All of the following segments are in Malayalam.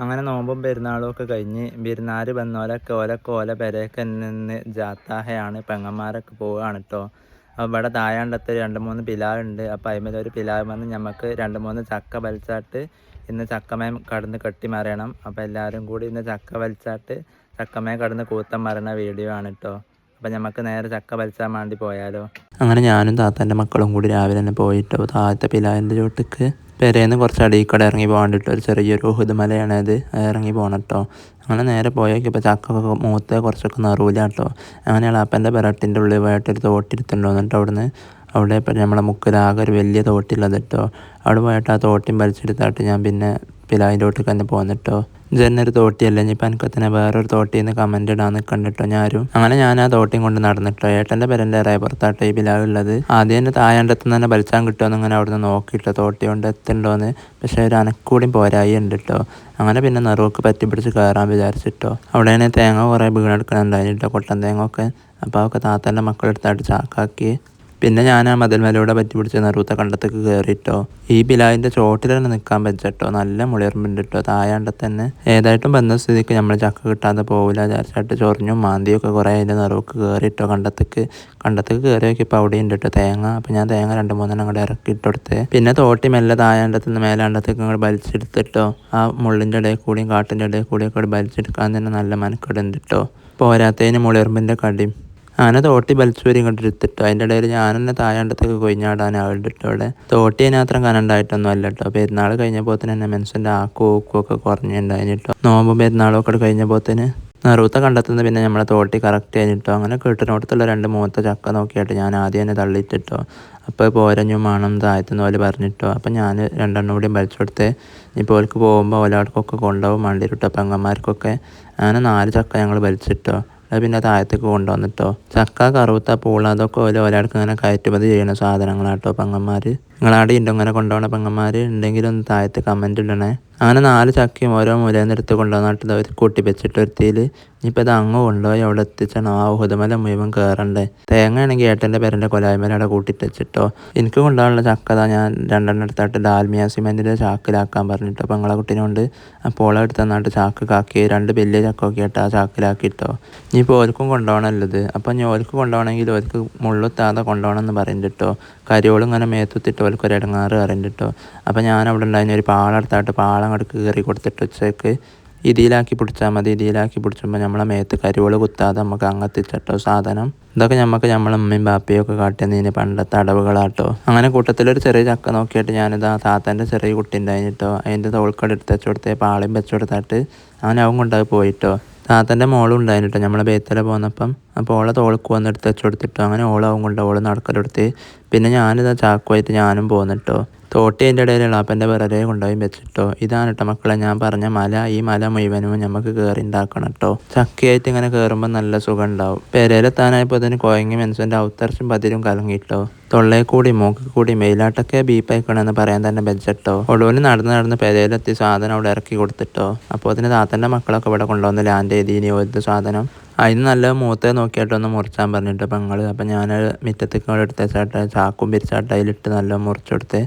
അങ്ങനെ നോമ്പും പെരുന്നാളും ഒക്കെ കഴിഞ്ഞ് വിരുന്നാർ വന്നോലൊക്കെ ഓല പെരയൊക്കെ നിന്ന് ജാത്താഹയാണ്. പെങ്ങന്മാരൊക്കെ പോവുകയാണ് കേട്ടോ. അപ്പോൾ ഇവിടെ തായാണ്ടത്ത് 2-3 പിലാവുണ്ട്. അപ്പോൾ അതിമേലൊരു പിലാവ് വന്ന് നമുക്ക് 2-3 ചക്ക വലിച്ചാട്ട് ഇന്ന് ചക്കമയം കടന്ന് കെട്ടിമറിയണം. അപ്പോൾ എല്ലാവരും കൂടി ഇന്ന് ചക്ക വലിച്ചാട്ട് ചക്കമയം കടന്ന് കൂത്തം മറണ വീഡിയോ ആണ് കേട്ടോ. അപ്പം നമുക്ക് നേരെ ചക്ക വലിച്ചാൻ വേണ്ടി പോയാലോ. അങ്ങനെ ഞാനും താത്തൻ്റെ മക്കളും കൂടി രാവിലെ തന്നെ പോയിട്ടോ താഴത്തെ പിലാവിൻ്റെ ചോട്ടിക്ക് പെരേന്ന് കുറച്ച് അടിയിക്കട ഇറങ്ങി പോകാണ്ടിട്ടോ. ഒരു ചെറിയൊരു ഉഹുദ് മലയാണ് അത് ഇറങ്ങി പോകണം കേട്ടോ. അങ്ങനെ നേരെ പോയേക്കിപ്പോൾ ചക്കൊക്കെ മൂത്ത് കുറച്ചൊക്കെ നിറൂല കേട്ടോ. അങ്ങനെ ഇളാപ്പൻ്റെ പെരട്ടിൻ്റെ ഉള്ളിൽ പോയിട്ടൊരു തോട്ടിരുത്തുണ്ടോ എന്നിട്ട് അവിടെ ഇപ്പം നമ്മളെ മുക്കിലാകെ ഒരു വലിയ തോട്ടിയുള്ളത് കേട്ടോ. അവിടെ പോയിട്ട് ആ തോട്ടിയും വലിച്ചെടുത്തായിട്ട് ഞാൻ പിന്നെ പിലാവിൻ്റെ തോട്ടിൽ തന്നെ പോന്നിട്ടോ. ജന്നൊരു തോട്ടിയല്ല ഇനിയിപ്പോൾ എനിക്ക് തന്നെ വേറൊരു തോട്ടിയിൽ നിന്ന് കമൻ്റ് ഇടാൻ നിൽക്കണ്ടിട്ടോ ഞാനും. അങ്ങനെ ഞാൻ ആ തോട്ടിയും കൊണ്ട് നടന്നിട്ടോ. ഏട്ടൻ്റെ പെരൻ്റെ റേപ്പുറത്താട്ടോ ഈ പിലാവുള്ളത്. ആദ്യം തന്നെ തായാണ്ടത്തുനിന്ന് തന്നെ വലിച്ചാൻ കിട്ടുമെന്ന് ഇങ്ങനെ അവിടെ നിന്ന് നോക്കിയിട്ടോ തോട്ടി കൊണ്ട് എത്തുണ്ടോയെന്ന്. പക്ഷേ ഒരു അനക്കൂടിയും പോരായി ഉണ്ട് കേട്ടോ. അങ്ങനെ പിന്നെ നിറവൊക്കെ പറ്റി പിടിച്ച് കയറാൻ വിചാരിച്ചിട്ടോ. അവിടെയാണ് തേങ്ങ കുറേ വീണെടുക്കണുണ്ടായിട്ടോ, കൊട്ടൻ തേങ്ങ ഒക്കെ. അപ്പോൾ അതൊക്കെ താത്തൻ്റെ മക്കളെടുത്തായിട്ട് ചാക്കാക്കി. പിന്നെ ഞാൻ ആ മതിൽമലൂടെ പറ്റി പിടിച്ച് നെറൂത്ത കണ്ടത്തേക്ക് കയറിയിട്ടോ. ഈ പിലാവിൻ്റെ ചോട്ടിൽ തന്നെ നിൽക്കാൻ പറ്റട്ടോ. നല്ല മുളിയർമ്പുണ്ട് കേട്ടോ തായാണ്ടത്ത് തന്നെ. ഏതായിട്ടും ബന്ധ സ്ഥിതിക്ക് നമ്മൾ ചക്ക കിട്ടാതെ പോകില്ല വിചാരിച്ചിട്ട് ചൊറിഞ്ഞും മാന്തിയൊക്കെ കുറേ അതിൻ്റെ നിറവൊക്കെ കയറിയിട്ടോ. കണ്ടത്തേക്ക് കയറി നോക്കിയപ്പോൾ അവിടെ ഉണ്ട് കേട്ടോ തേങ്ങ. അപ്പോൾ ഞാൻ തേങ്ങ 2-3 അങ്ങോട്ട് ഇറക്കിയിട്ടെടുത്ത് പിന്നെ തോട്ടി മെല്ലെ തായാണ്ടത്തുനിന്ന് മേലാണ്ടത്തേക്ക് അങ്ങോട്ട് വലിച്ചെടുത്തിട്ടോ. ആ മുള്ളിൻ്റെ ഇടയിൽ കൂടിയും കാട്ടിൻ്റെ ഇടയിൽ കൂടിയൊക്കെ വലിച്ചെടുക്കാൻ തന്നെ നല്ല മനക്കെടുണ്ട് കേട്ടോ. പോരാത്തതിന് മുളിയർമ്പിൻ്റെ കടിയും. അങ്ങനെ തോട്ടി വലിച്ചൂരി ഇങ്ങോട്ട് എടുത്തിട്ടോ. അതിൻ്റെ ഇടയിൽ ഞാൻ തന്നെ തായാണ്ടത്തേക്ക് കൊയിഞ്ഞാടാൻ ആളിട്ടോ. അവിടെ തോട്ടി അതിനത്രയും കനണ്ടായിട്ടൊന്നും അല്ല കേട്ടോ. പെരുന്നാൾ കഴിഞ്ഞപ്പോൾ തന്നെ മെൻസിൻ്റെ ആക്കും ഊക്കും ഒക്കെ കുറഞ്ഞിട്ടുണ്ടായിട്ടോ. നോമ്പും പെരുന്നാളും ഒക്കെ കഴിഞ്ഞപ്പോൾ നെറൂത്ത കണ്ടെത്തുന്നത് പിന്നെ നമ്മളെ തോട്ടി കറക്റ്റ് കഴിഞ്ഞിട്ടോ. അങ്ങനെ കെട്ടിനോടത്തുള്ള 2 ചക്ക നോക്കിയിട്ട് ഞാൻ ആദ്യം തന്നെ തള്ളിയിട്ടിട്ടോ. അപ്പോൾ പോരഞ്ഞും വേണം താഴത്തുനിന്ന് പോലെ പറഞ്ഞിട്ടോ. അപ്പം ഞാൻ 2 കൂടിയും വലിച്ചു കൊടുത്ത് ഇപ്പോൾ ഓർക്ക് പോകുമ്പോൾ ഓലാടക്കൊക്കെ കൊണ്ടുപോകും വേണ്ടി കേട്ടോ പെങ്ങന്മാർക്കൊക്കെ. അങ്ങനെ 4 ചക്ക ഞങ്ങൾ വലിച്ചിട്ടോ. അത് പിന്നെ താഴത്തേക്ക് കൊണ്ടുവന്നിട്ടോ. ചക്ക, കറുത്ത, പൂള അതൊക്കെ ഒരാൾക്ക് ഇങ്ങനെ കയറ്റുമതി ചെയ്യുന്ന സാധനങ്ങളാട്ടോ പെങ്ങന്മാർ. നിങ്ങളാടെ ഉണ്ടോ ഇങ്ങനെ കൊണ്ടുപോകണ പെങ്ങന്മാർ ഉണ്ടെങ്കിലും ഒന്ന് താഴത്ത് കമൻറ്റ് ഇടണേ. അങ്ങനെ 4 ചക്കയും ഓരോ മൂലയിൽ എടുത്ത് കൊണ്ടുവന്നിട്ട് അവർ കൂട്ടി വെച്ചിട്ട് ഒരുത്തിയിൽ. ഇനിയിപ്പോൾ ഇത് അങ്ങ് കൊണ്ടുപോയി അവിടെ എത്തിച്ചാണോ ആ ഉഹുദമല മുഴുവൻ കയറണ്ടേ. തേങ്ങ ആണെങ്കിൽ ഏട്ടൻ്റെ പേരൻ്റെ കൊലായ്മല അവിടെ കൂട്ടിയിട്ട് വെച്ചിട്ടോ. എനിക്ക് കൊണ്ടുപോകാനുള്ള ചക്കതാ ഞാൻ 2 എടുത്തിട്ട് ഡാൽമിയ സിമെൻറ്റിൻ്റെ ചാക്കിലാക്കാൻ പറഞ്ഞിട്ടോ. അപ്പോൾ നിങ്ങളെ കുട്ടീനോണ്ട് അപ്പോൾ എടുത്ത് തന്നിട്ട് ചാക്ക് കാക്കി 2 വലിയ ചക്കൊക്കെ ആയിട്ട് ആ ചാക്കിലാക്കിട്ടോ. ഇനിയിപ്പോൾ ഓൽക്കും കൊണ്ടുപോകണമല്ലത്. അപ്പോൾ ഇനി ഓൽക്ക് കൊണ്ടുപോകണമെങ്കിൽ ഓൽക്ക് മുള്ളുത്താതെ കൊണ്ടുപോകണം എന്ന് പറയുന്നുണ്ട്. കരിയോളും ഇങ്ങനെ മേത്തുത്തിട്ട് ഓൽക്കൊരു ഇടങ്ങാറ് പറയുന്നുണ്ട്. അപ്പോൾ ഞാൻ അവിടെ ഉണ്ടായിരുന്ന ഒരു പാളെടുത്തായിട്ട് പാളം കടക്ക് കയറി കൊടുത്തിട്ട് ഉച്ചയ്ക്ക് ഇതിലാക്കി പിടിച്ചാൽ മതി. ഇതിലാക്കി പിടിച്ചുമ്പോൾ നമ്മളെ മേത്ത് കരിവോള് കുത്താതെ നമുക്ക് അങ്ങെത്തിച്ചട്ടോ സാധനം. ഇതൊക്കെ നമുക്ക് നമ്മളെ ഉമ്മയും ബാപ്പയും ഒക്കെ കാട്ടിയതിന് പണ്ടത്തെ അടവുകളാട്ടോ. അങ്ങനെ കൂട്ടത്തിലൊരു ചെറിയ ചക്ക നോക്കിയിട്ട് ഞാനിത് ആ താത്തൻ്റെ ചെറിയ കുട്ടി ഉണ്ടായിട്ടോ. അതിൻ്റെ തോൾക്കട എടുത്ത് വെച്ച് കൊടുത്തേ പാളയും വെച്ച് കൊടുത്തിട്ട് അങ്ങനെ അവൻ കൊണ്ടുപോയി പോയിട്ടോ. താത്തൻ്റെ മോളും ഉണ്ടായിട്ടോ നമ്മളെ ബേത്തല പോന്നപ്പം. അപ്പോൾ ഓളെ തോൾക്ക് വന്ന് എടുത്ത് വെച്ച് കൊടുത്തിട്ടോ. അങ്ങനെ ഓളാവും കൊണ്ട് ഓള് നടക്കലെടുത്ത് പിന്നെ ഞാനിതാ ചാക്കുമായിട്ട് ഞാനും പോന്നിട്ടോ. തോട്ടി അതിൻ്റെ ഇടയിലുള്ള അപ്പൻ്റെ പിറരെ കൊണ്ടുപോയി വെച്ചിട്ടോ. ഇതാണ് കേട്ടോ മക്കളെ ഞാൻ പറഞ്ഞ മല. ഈ മല മുഴുവനും നമുക്ക് കയറി ഉണ്ടാക്കണം കേട്ടോ. ചക്കയായിട്ട് ഇങ്ങനെ കയറുമ്പോൾ നല്ല സുഖം ഉണ്ടാവും. പെരയിലെത്താനായപ്പോൾ അതിന് കുഴങ്ങി മെൻസിൻ്റെ ഔത്തർച്ചും പതിരും കലങ്ങിട്ടോ. തൊള്ളയെ കൂടി മൂക്കിൽ കൂടി മെയിലാട്ടൊക്കെ ബീപ്പായിക്കണമെന്ന് പറയാൻ തന്നെ വെച്ചിട്ടോ. ഒടുവിൽ നടന്ന് പെരയിലെത്തി സാധനം അവിടെ ഇറക്കി കൊടുത്തിട്ടോ. അപ്പോൾ അതിന് താത്തൻ്റെ മക്കളൊക്കെ ഇവിടെ കൊണ്ടുവന്ന് ലാൻഡ് ചെയ്തിനി ഒരു സാധനം. അതിന് നല്ല മൂത്തേ നോക്കിയിട്ടൊന്ന് മുറിച്ചാൻ പറഞ്ഞിട്ട് പെങ്ങൾ. അപ്പം ഞാൻ മുറ്റത്തേക്ക് അവിടെ എടുത്ത ചേട്ടാ ചാക്കും പിരിച്ചാട്ട അതിലിട്ട് നല്ല മുറിച്ചെടുത്ത്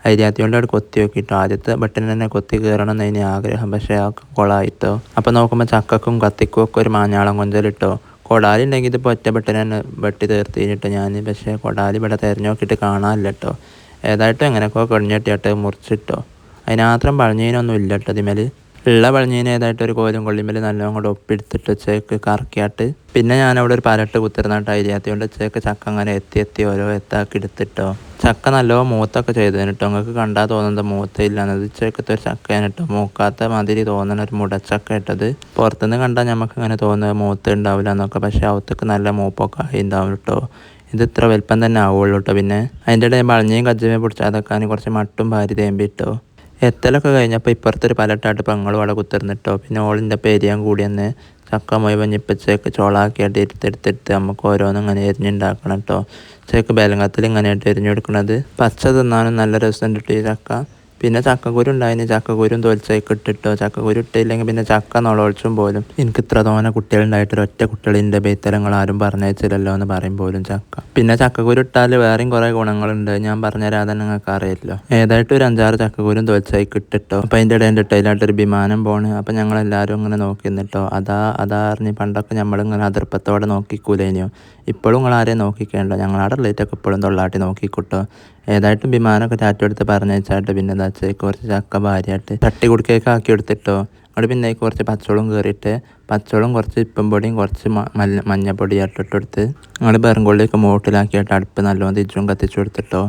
അരിയാത്തി കൊണ്ട് അവിടെ കൊത്തി നോക്കിയിട്ടോ. ആദ്യത്തെ ബട്ടൺ തന്നെ കൊത്തി കയറണം എന്നതിന് ആഗ്രഹം. പക്ഷേ ആ കൊളായിട്ടോ. അപ്പം നോക്കുമ്പോൾ ചക്കക്കും കത്തിക്കും ഒക്കെ ഒരു മാഞ്ഞാളം കൊഞ്ചലിട്ടോ. കൊടാലി ഉണ്ടെങ്കിൽ ഇതിപ്പോൾ ഒറ്റ ബട്ടൺ തന്നെ വെട്ടി തീർത്തിട്ടോ ഞാൻ. പക്ഷേ കൊടാലി ഇവിടെ തിരഞ്ഞു നോക്കിയിട്ട് കാണാനില്ല കേട്ടോ. ഏതായിട്ടും എങ്ങനെയൊക്കെ കൊടിഞ്ഞിട്ടിട്ട് മുറിച്ചിട്ടോ. അതിനാത്രം പഴഞ്ഞതിനൊന്നും ഇല്ല കേട്ടോ ഇതിമേൽ. ഉള്ള പഴഞ്ഞതിന് ഏതായിട്ട് ഒരു കോലും കൊള്ളിമേൽ നല്ലോണം കൂടെ ഒപ്പിയെടുത്തിട്ട് ഉച്ചയ്ക്ക് കറക്കിയാട്ട് പിന്നെ ഞാനവിടെ ഒരു പരട്ട് കുത്തിരുന്നിട്ട് അരിയാത്തിയോണ്ട് ഉച്ചയ്ക്ക് ചക്ക അങ്ങനെ എത്തി ഓരോ എത്താക്കി എടുത്തിട്ടോ. ചക്ക നല്ലോണം മൂത്തൊക്കെ ചെയ്തതിന് കേട്ടോ. നിങ്ങൾക്ക് കണ്ടാൽ തോന്നുന്നത് മൂത്തയില്ലാന്നത്. ഉച്ചയ്ക്കത്തെ ഒരു ചക്കയാണ് കേട്ടോ. മൂക്കാത്ത മാതിരി തോന്നുന്ന ഒരു മുടച്ചക്ക ഇട്ടത്. പുറത്തുനിന്ന് കണ്ടാൽ നമുക്ക് ഇങ്ങനെ തോന്നുന്നത് മൂത്ത് ഉണ്ടാവില്ല എന്നൊക്കെ. പക്ഷേ അവത്തേക്ക് നല്ല മൂപ്പൊക്കെ ആയി ഉണ്ടാവും കേട്ടോ. ഇത് ഇത്ര വലിപ്പം തന്നെ ആവുള്ളൂ കേട്ടോ. പിന്നെ അതിൻ്റെ ഇടയിൽ വളഞ്ഞയും കജ്ജമേ പിടിച്ചാതൊക്കെ കുറച്ച് മട്ടും ഭാര്യ തേമ്പിട്ടോ. എത്തലൊക്കെ കഴിഞ്ഞപ്പോൾ ഇപ്പുറത്തൊരു പലട്ടായിട്ട് പെങ്ങളും അവിടെ കുത്തിരുന്നിട്ടോ. പിന്നെ ഓളിൻ്റെ പേരിയാൻ കൂടി തന്നെ ചക്ക മുഴുവൻ ഞെപ്പിച്ചേക്ക് ചോളാക്കിയായിട്ട് എടുത്തെടുത്ത് നമുക്ക് ഓരോന്നും ഇങ്ങനെ എരിഞ്ഞുണ്ടാക്കണം കേട്ടോ. ചേക്ക് ബലങ്ങത്തിൽ ഇങ്ങനെയായിട്ട് എരിഞ്ഞെടുക്കണത്. പച്ച തിന്നാനും നല്ല രസം കിട്ടും ഈ ചക്ക. പിന്നെ ചക്കക്കുരു ഉണ്ടായിന്, ചക്കക്കുരും തൊലിച്ചേക്ക് ഇട്ടിട്ടോ. ചക്കക്കുരു ഇട്ടില്ലെങ്കിൽ പിന്നെ ചക്ക നുളൊളിച്ചും പോലും. എനിക്ക് ഇത്ര തോനെ കുട്ടികളുണ്ടായിട്ട് ഒറ്റ കുട്ടികളിൻ്റെ ബേത്തലങ്ങൾ ആരും പറഞ്ഞയച്ചില്ലല്ലോ എന്ന് പറയും പോലും ചക്ക. പിന്നെ ചക്കക്കുരു ഇട്ടാൽ വേറെയും കുറേ ഗുണങ്ങളുണ്ട്, ഞാൻ പറഞ്ഞുതരാം, അതന്നെ നിങ്ങൾക്ക് അറിയില്ലോ. ഏതായിട്ട് ഒരു 5-6 ചക്കക്കുരും തൊലിച്ചേക്ക് ഇട്ടിട്ടോ. അപ്പം അതിൻ്റെ ഇടയിൽ ഇട്ടതിലായിട്ടൊരു വിമാനം പോണ്. അപ്പം ഞങ്ങളെല്ലാവരും ഇങ്ങനെ നോക്കി നിന്നിട്ടോ. അതാ അറിഞ്ഞ് പണ്ടൊക്കെ നമ്മളിങ്ങനെ അതിർപ്പത്തോടെ നോക്കിക്കൂലേനിയോ. ഇപ്പോഴും നിങ്ങൾ ആരെയും നോക്കിക്കേണ്ട, ഞങ്ങളവിടെ റിലേറ്റൊക്കെ ഇപ്പോഴും തൊള്ളാട്ടി നോക്കിക്കൂട്ടോ. ഏതായിട്ടും വിമാനമൊക്കെ ടാറ്റെടുത്ത് പറഞ്ഞയച്ചായിട്ട് പിന്നെ എന്താ വെച്ചാൽ കുറച്ച് ചക്ക ഭാര്യയായിട്ട് തട്ടി കുടുക്കേക്ക് ആക്കി എടുത്തിട്ടോ. അവിടെ പിന്നെ കുറച്ച് പച്ചവെള്ളം കയറിയിട്ട് പച്ചവെള്ളം കുറച്ച് ഇപ്പം പൊടിയും കുറച്ച് മഞ്ഞപ്പൊടിയായിട്ട് ഇട്ടെടുത്ത് ഞങ്ങൾ ബെറുംകൊള്ളിയൊക്കെ മൂട്ടിലാക്കിയിട്ട് അടുപ്പ് നല്ലോണം തിരിച്ചും കത്തിച്ചു കൊടുത്തിട്ടോ.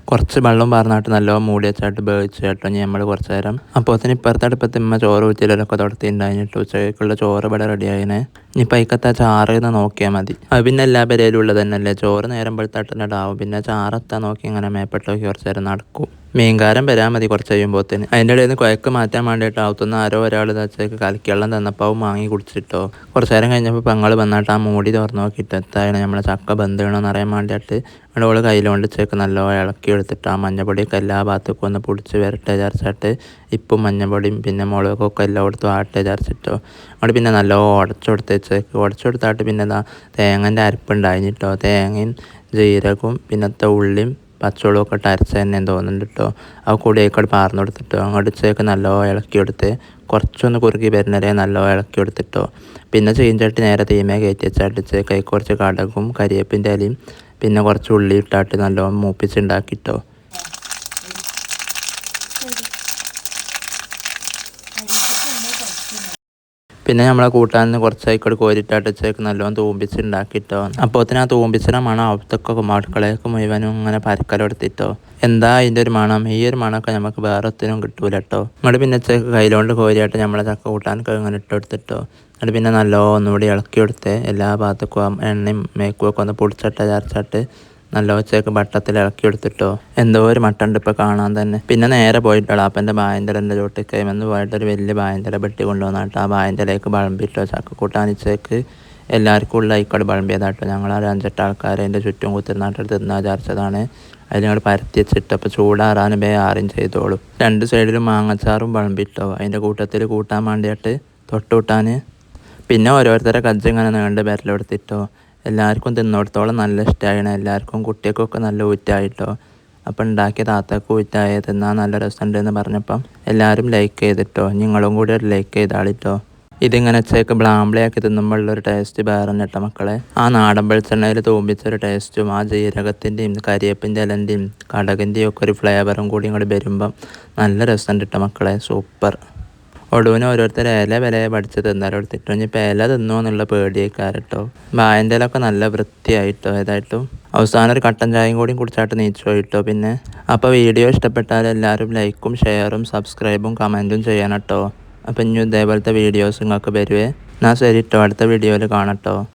കുറച്ച് വെള്ളം പറഞ്ഞിട്ട് നല്ലോണം മൂടി വെച്ചായിട്ട് വേവിച്ച് കേട്ടോ നമ്മൾ കുറച്ച് നേരം. അപ്പോൾ തന്നെ ഇപ്പുറത്തെ അടുപ്പത്ത് ഇമ്മ ചോറ് ഊറ്റിലൊക്കെ തുടർത്തിണ്ടായിട്ട് ഉച്ചയ്ക്കുള്ള ചോറ് ഇവിടെ റെഡിയായിനെ. ഇനി പൈക്കത്തെ ചാറ് എന്ന് നോക്കിയാൽ മതി. അത് പിന്നെ എല്ലാ പെരയിലും ഉള്ളത് തന്നെയല്ലേ. ചോറ് നേരം വെളുത്തട്ടിണ്ടാവും, പിന്നെ ചാറെത്താൻ നോക്കി ഇങ്ങനെ മേപ്പെട്ട് നോക്കി കുറച്ച് നേരം നടക്കും. മീൻകാരൻ വരാൻ മതി കുറച്ച് കഴിയുമ്പോഴത്തേന്. അതിൻ്റെ ഇടയിൽ നിന്ന് കുഴക്ക് മാറ്റാൻ വേണ്ടിയിട്ട് ആവുത്തുന്ന ആരോ ഒരാൾ വെച്ചേക്ക് കലക്കിവെള്ളം തന്നപ്പോൾ വാങ്ങി കുടിച്ചിട്ടോ. കുറച്ച് നേരം കഴിഞ്ഞപ്പോൾ പെങ്ങൾ വന്നിട്ട് ആ മൂടി തുറന്ന് നോക്കിയിട്ട് എത്തായാണ് നമ്മളെ ചക്ക ബന്ധണമെന്ന് അറിയാൻ വേണ്ടിയിട്ട് അവൾ കയ്യിലോണ്ട് ചേക്ക് നല്ലോണം ഇളക്കി എടുത്തിട്ട് ആ മഞ്ഞപ്പൊടിയൊക്കെ എല്ലാ ഭാഗത്തേക്കും ഒന്ന് പൊടിച്ച് വരട്ടെ വിചാരിച്ചിട്ട് ഇപ്പം മഞ്ഞപ്പൊടിയും പിന്നെ മുളകൊക്കെ എല്ലാം കൊടുത്ത് ആട്ടെ വിചാരിച്ചിട്ടോ. അവിടെ പിന്നെ നല്ലോണം ഉടച്ചെടുത്തായിട്ട് പിന്നെ എന്താ തേങ്ങൻ്റെ അരപ്പുണ്ടായിട്ടോ. തേങ്ങയും ജീരകവും പിന്നത്തെ ഉള്ളിയും പച്ചവെള്ളമൊക്കെ ഇട്ട് അരച്ച തന്നെ തോന്നുന്നുണ്ട് കേട്ടോ. ആ കൂടിയേക്കോട് പാർന്നു കൊടുത്തിട്ടോ. അങ്ങോട്ട് ചേക്ക് നല്ലോണം ഇളക്കിയെടുത്ത് കുറച്ചൊന്ന് കുറുക്കി വരുന്നവരെ നല്ലോണം ഇളക്കിയെടുത്തിട്ടോ. പിന്നെ ചീഞ്ചട്ടി നേരെ തീമേ കയറ്റി വെച്ചടിച്ച് കുറച്ച് കടകും കരിയേപ്പിൻ്റെ ഇലയും പിന്നെ കുറച്ച് ഉള്ളി ഇട്ടാട്ട് നല്ലോണം മൂപ്പിച്ചുണ്ടാക്കിട്ടോ. പിന്നെ നമ്മളെ കൂട്ടാൻ കുറച്ച് ആയിക്കോട് കോരിട്ടാട്ട് ചേക്ക് നല്ലോണം തൂമ്പിച്ചുണ്ടാക്കിട്ടോ. അപ്പോൾ തന്നെ ആ തൂമ്പിച്ചിന മണം അവിടത്തൊക്കെ അടുക്കളയൊക്കെ മുഴുവനും ഇങ്ങനെ പരക്കലെടുത്തിട്ടോ. എന്താ അതിൻ്റെ ഒരു മണം, ഈ ഒരു മണമൊക്കെ നമുക്ക് വേറെ ഒത്തിനും കിട്ടൂല കേട്ടോ. ഇങ്ങോട്ട് പിന്നെ ചേക്ക് കയ്യിലോണ്ട് കോരിയായിട്ട് നമ്മളെ ചക്ക കൂട്ടാനൊക്കെ ഇങ്ങനെ ഇട്ടെടുത്തിട്ടോ. എന്നിട്ട് പിന്നെ നല്ലോണം ഒന്നുകൂടി ഇളക്കിയെടുത്ത് എല്ലാ ഭാഗത്തേക്കും എണ്ണയും മേക്കുമൊക്കെ ഒന്ന് പൊടിച്ചിട്ട് ചരച്ചാട്ട് നല്ല ഉച്ചയ്ക്ക് വട്ടത്തിൽ ഇളക്കിയെടുത്തിട്ടോ. എന്തോ ഒരു മട്ടുണ്ട് ഇപ്പോൾ കാണാൻ തന്നെ. പിന്നെ നേരെ പോയിട്ടോ അപ്പൻ്റെ ബായൻ്റെൻ്റെ ചോട്ടിൽ കൈമെന്ന് പോയിട്ടൊരു വലിയ ബായൻ്റെ പെട്ടി കൊണ്ടുവന്നിട്ട് ആ ബായൻ്റെലേക്ക് വിളമ്പിട്ടോ. ചക്കക്കൂട്ടാനിച്ചേക്ക് എല്ലാവർക്കും ഉള്ള ആയിക്കോട് വിളമ്പിയതാട്ടോ. ഞങ്ങളൊരു 5-8 ആൾക്കാർ അതിൻ്റെ ചുറ്റും കുത്തിരുന്നാട്ട് തിന്നാ വിചാരിച്ചതാണ്. അതിൽ ഞങ്ങൾ പരത്തി വെച്ചിട്ട് അപ്പോൾ ചൂടാറാനും ആറും ചെയ്തോളും. 2 സൈഡിലും മാങ്ങച്ചാറും വിളമ്പിട്ടോ. അതിൻ്റെ കൂട്ടത്തിൽ കൂട്ടാൻ വേണ്ടിയിട്ട് തൊട്ടുകൂട്ടാൻ പിന്നെ ഓരോരുത്തരെ കജ്ജ ഇങ്ങനെ നീണ്ട് വിരലെടുത്തിട്ടോ. എല്ലാവർക്കും തിന്നോടത്തോളം നല്ല ഇഷ്ടമായിണ്. എല്ലാവർക്കും കുട്ടികൾക്കൊക്കെ നല്ല ഊറ്റായിട്ടോ. അപ്പം ഉണ്ടാക്കിയ താത്തക്ക് ഊറ്റായ തിന്നാൻ നല്ല രസമുണ്ട് എന്ന് പറഞ്ഞപ്പം എല്ലാവരും ലൈക്ക് ചെയ്തിട്ടോ. നിങ്ങളും കൂടി ഒരു ലൈക്ക് ചെയ്താളിട്ടോ. ഇതിങ്ങനെ വെച്ചേക്ക് ബ്ലാംബ്ലയാക്കി തിന്നുമ്പോഴുള്ളൊരു ടേസ്റ്റ് വേറെ തന്നെ കേട്ടോ മക്കളെ. ആ നാടൻ വെളിച്ചെണ്ണയിൽ തൂമ്പിച്ചൊരു ടേസ്റ്റും ആ ജീരകത്തിൻ്റെയും കരിയേപ്പിൻ്റെ ഇലൻ്റെയും കടകിൻ്റെയും ഒക്കെ ഒരു ഫ്ലേവറും കൂടി ഇങ്ങോട്ട് വരുമ്പം നല്ല രസമുണ്ട് കേട്ടോ മക്കളെ. സൂപ്പർ. ഒടുവിന് ഓരോരുത്തർ ഇല വില പഠിച്ച് തിന്നാലെടുത്തിട്ടോ. ഇനിയിപ്പോൾ ഇല തിന്നോ എന്നുള്ള പേടിയേക്കാരട്ടോ. വായൻ്റെ ഇലൊക്കെ നല്ല വൃത്തിയായിട്ടോ. ഏതായിട്ടും അവസാനം ഒരു കട്ടൻ ചായയും കൂടി കുടിച്ചായിട്ട് നീച്ചു പോയിട്ടോ. പിന്നെ അപ്പോൾ വീഡിയോ ഇഷ്ടപ്പെട്ടാൽ എല്ലാവരും ലൈക്കും ഷെയറും സബ്സ്ക്രൈബും കമൻറ്റും ചെയ്യണം കേട്ടോ. അപ്പം ഇനി ഇതേപോലത്തെ വീഡിയോസ് നിങ്ങൾക്ക് വരുവേ. എന്നാൽ ശരി കേട്ടോ, അടുത്ത വീഡിയോയിൽ കാണട്ടോ.